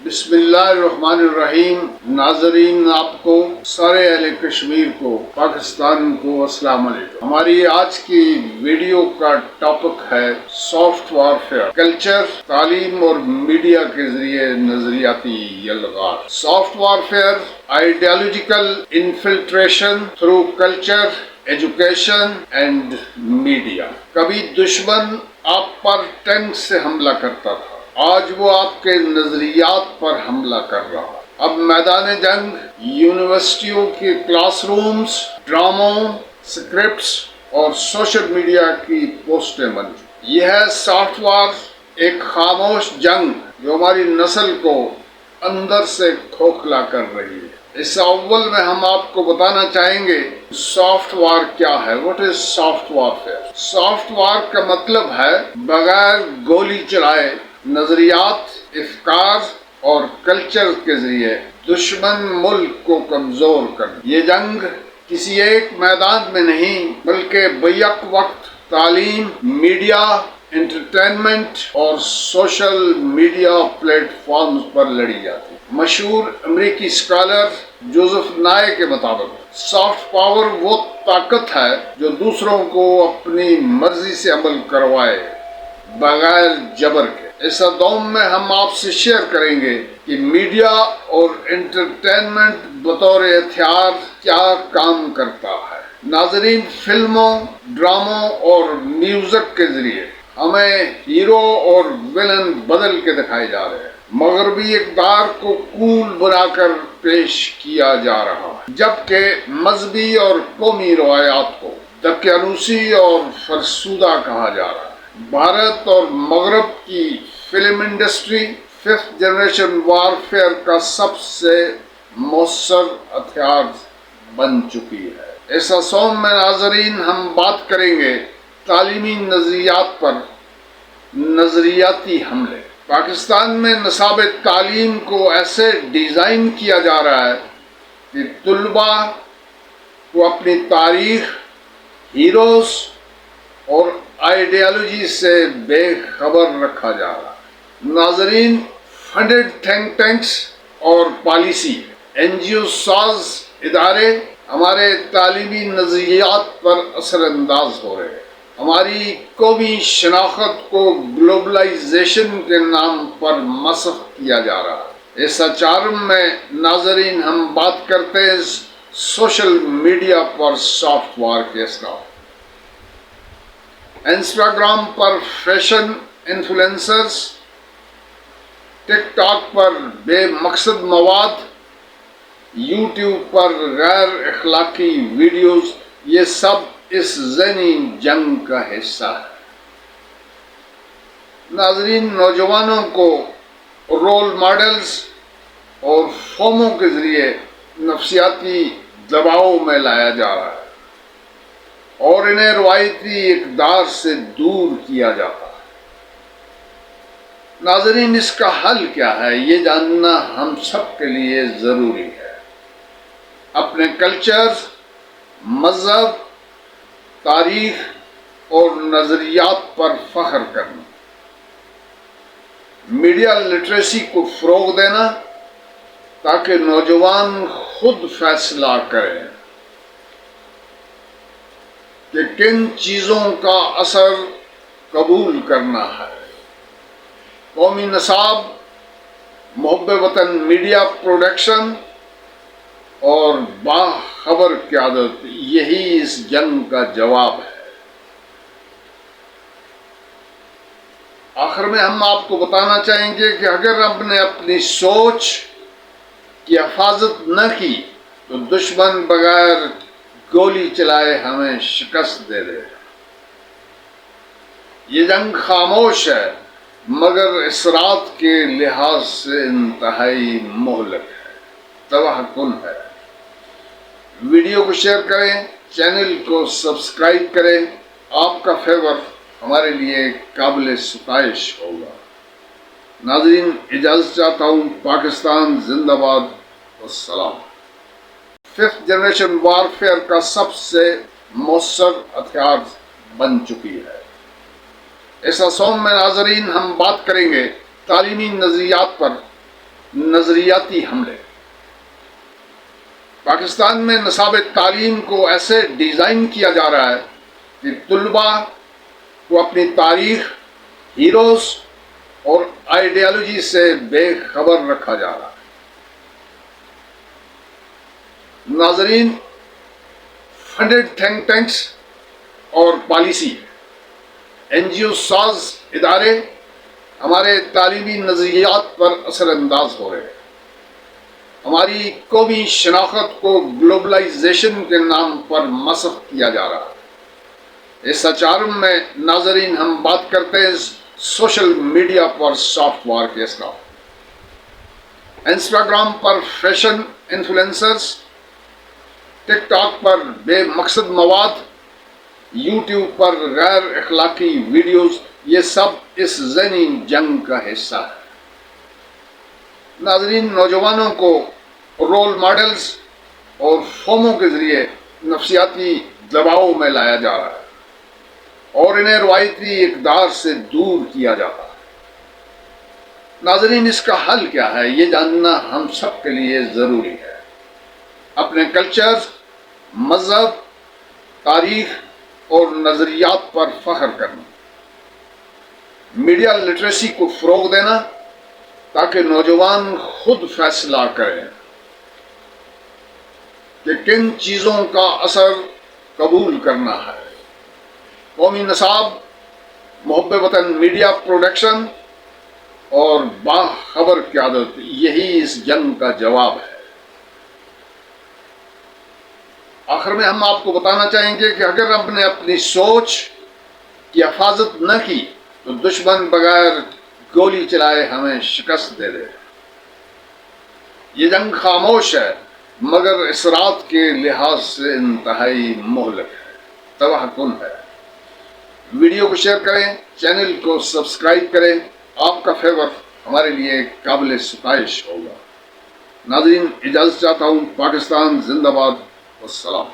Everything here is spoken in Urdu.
بسم اللہ الرحمن الرحیم. ناظرین، آپ کو سارے اہل کشمیر کو، پاکستان کو السلام علیکم. ہماری آج کی ویڈیو کا ٹاپک ہے سافٹ وارفیئر، کلچر، تعلیم اور میڈیا کے ذریعے نظریاتی یلغار. Soft warfare ideological infiltration through culture, education and media. کبھی دشمن آپ پر ٹینک سے حملہ کرتا تھا، آج وہ آپ کے نظریات پر حملہ کر رہا ہے. اب میدان جنگ یونیورسٹیوں کے کلاس رومز، ڈراموں، سکرپٹس اور سوشل میڈیا کی پوسٹیں بن چکی. یہ ہے سافٹ وار، ایک خاموش جنگ جو ہماری نسل کو اندر سے کھوکھلا کر رہی ہے. اس اول میں ہم آپ کو بتانا چاہیں گے سافٹ وار کیا ہے. What is soft warfare? Soft war کا مطلب ہے بغیر گولی چلائے نظریات، افکار اور کلچر کے ذریعے دشمن ملک کو کمزور کرنا. یہ جنگ کسی ایک میدان میں نہیں بلکہ بیک وقت تعلیم، میڈیا، انٹرٹینمنٹ اور سوشل میڈیا پلیٹ فارمز پر لڑی جاتی ہے. مشہور امریکی اسکالر جوزف نائے کے مطابق سافٹ پاور وہ طاقت ہے جو دوسروں کو اپنی مرضی سے عمل کروائے بغیر جبر کے. اس دوم میں ہم آپ سے شیئر کریں گے کہ میڈیا اور انٹرٹینمنٹ بطور ہتھیار کیا کام کرتا ہے. ناظرین، فلموں، ڈراموں اور میوزک کے ذریعے ہمیں ہیرو اور ویلن بدل کے دکھائے جا رہے ہیں. مغربی اقدار کو کول بنا کر پیش کیا جا رہا ہے، جبکہ مذہبی اور قومی روایات کو دقیانوسی اور فرسودہ کہا جا رہا ہے. بھارت اور مغرب کی film industry fifth generation warfare کا سب سے مؤثر ہتھیار بن چکی ہے. اس اسوم میں ناظرین ہم بات کریں گے تعلیمی نظریات پر نظریاتی حملے. پاکستان میں نصاب تعلیم کو ایسے ڈیزائن کیا جا رہا ہے کہ طلباء کو اپنی تاریخ، ہیروز اور آئیڈیالوجی سے بے خبر رکھا جا رہا ہے. ناظرین، فنڈڈ تھنک ٹینکس اور پالیسی، این جی او ساز ادارے ہمارے تعلیمی نظریات پر اثر انداز ہو رہے ہیں. ہماری قومی شناخت کو گلوبلائزیشن کے نام پر مسخ کیا جا رہا ہے. اس اچارم میں ناظرین ہم بات کرتے ہیں سوشل میڈیا پر سافٹ وار کے اثرات. انسٹاگرام پر فیشن انفلوئنسرز، ٹک ٹاک پر بے مقصد مواد، یوٹیوب پر غیر اخلاقی ویڈیوز، یہ سب اس ذہنی جنگ کا حصہ ہے. ناظرین، نوجوانوں کو رول ماڈلز اور فوموں کے ذریعے نفسیاتی دباؤ میں لایا جا رہا ہے اور انہیں روایتی اقدار سے دور کیا جاتا ہے. ناظرین، اس کا حل کیا ہے یہ جاننا ہم سب کے لیے ضروری ہے. اپنے کلچر، مذہب، تاریخ اور نظریات پر فخر کرنا، میڈیا لٹریسی کو فروغ دینا تاکہ نوجوان خود فیصلہ کریں کہ کن چیزوں کا اثر قبول کرنا ہے. قومی نصاب، محب وطن میڈیا پروڈکشن اور باخبر قیادت، یہی اس جنگ کا جواب ہے. آخر میں ہم آپ کو بتانا چاہیں گے کہ اگر ہم نے اپنی سوچ کی حفاظت نہ کی تو دشمن بغیر گولی چلائے ہمیں شکست دے دے. یہ جنگ خاموش ہے مگر اثرات کے لحاظ سے انتہائی مہلک ہے، تباہ کن ہے. ویڈیو کو شیئر کریں، چینل کو سبسکرائب کریں. آپ کا فیور ہمارے لیے قابل ستائش ہوگا. ناظرین، اجازت چاہتا ہوں. پاکستان زندہ باد. والسلام. ففتھ جنریشن وارفیئر کا سب سے مؤثر ہتھیار بن چکی ہے. اس اسوم میں ناظرین ہم بات کریں گے تعلیمی نظریات پر نظریاتی حملے۔ پاکستان میں نصاب تعلیم کو ایسے ڈیزائن کیا جا رہا ہے کہ طلباء کو اپنی تاریخ، ہیروز اور آئیڈیالوجی سے بے خبر رکھا جا رہا ہے۔ ناظرین، فنڈڈ تھنک ٹینکس اور پالیسی، این جی او ساز ادارے ہمارے تعلیمی نظریات پر اثر انداز ہو رہے ہیں۔ ہماری قومی شناخت کو گلوبلائزیشن کے نام پر مسخ کیا جا رہا ہے۔ اس اچارم میں ناظرین ہم بات کرتے ہیں سوشل میڈیا پر سافٹ وار کے اثرات۔ انسٹاگرام پر فیشن انفلوئنسرز، ٹک ٹاک پر بے مقصد مواد، یوٹیوب پر غیر اخلاقی ویڈیوز، یہ سب اس ذہنی جنگ کا حصہ ہے۔ ناظرین، نوجوانوں کو رول ماڈلز اور فوموں کے ذریعے نفسیاتی دباؤ میں لایا جا رہا ہے اور انہیں روایتی اقدار سے دور کیا جاتا ہے۔ ناظرین، اس کا حل کیا ہے، یہ جاننا ہم سب کے لیے ضروری ہے۔ اپنے کلچر، مذہب، تاریخ اور نظریات پر فخر کرنا، میڈیا لٹریسی کو فروغ دینا تاکہ نوجوان خود فیصلہ کریں کہ کن چیزوں کا اثر قبول کرنا ہے۔ قومی نصاب، محب وطن میڈیا پروڈکشن اور باخبر قیادت، یہی اس جنگ کا جواب ہے۔ آخر میں ہم آپ کو بتانا چاہیں گے کہ اگر ہم نے اپنی سوچ کی حفاظت نہ کی تو دشمن بغیر گولی چلائے ہمیں شکست دے دے۔ یہ جنگ خاموش ہے مگر اثرات کے لحاظ سے انتہائی مہلک ہے، تباہ کن ہے۔ ویڈیو کو شیئر کریں، چینل کو سبسکرائب کریں، آپ کا فیور ہمارے لیے قابل ستائش ہوگا۔ ناظرین، اجازت چاہتا ہوں۔ پاکستان زندہ باد، والسلام۔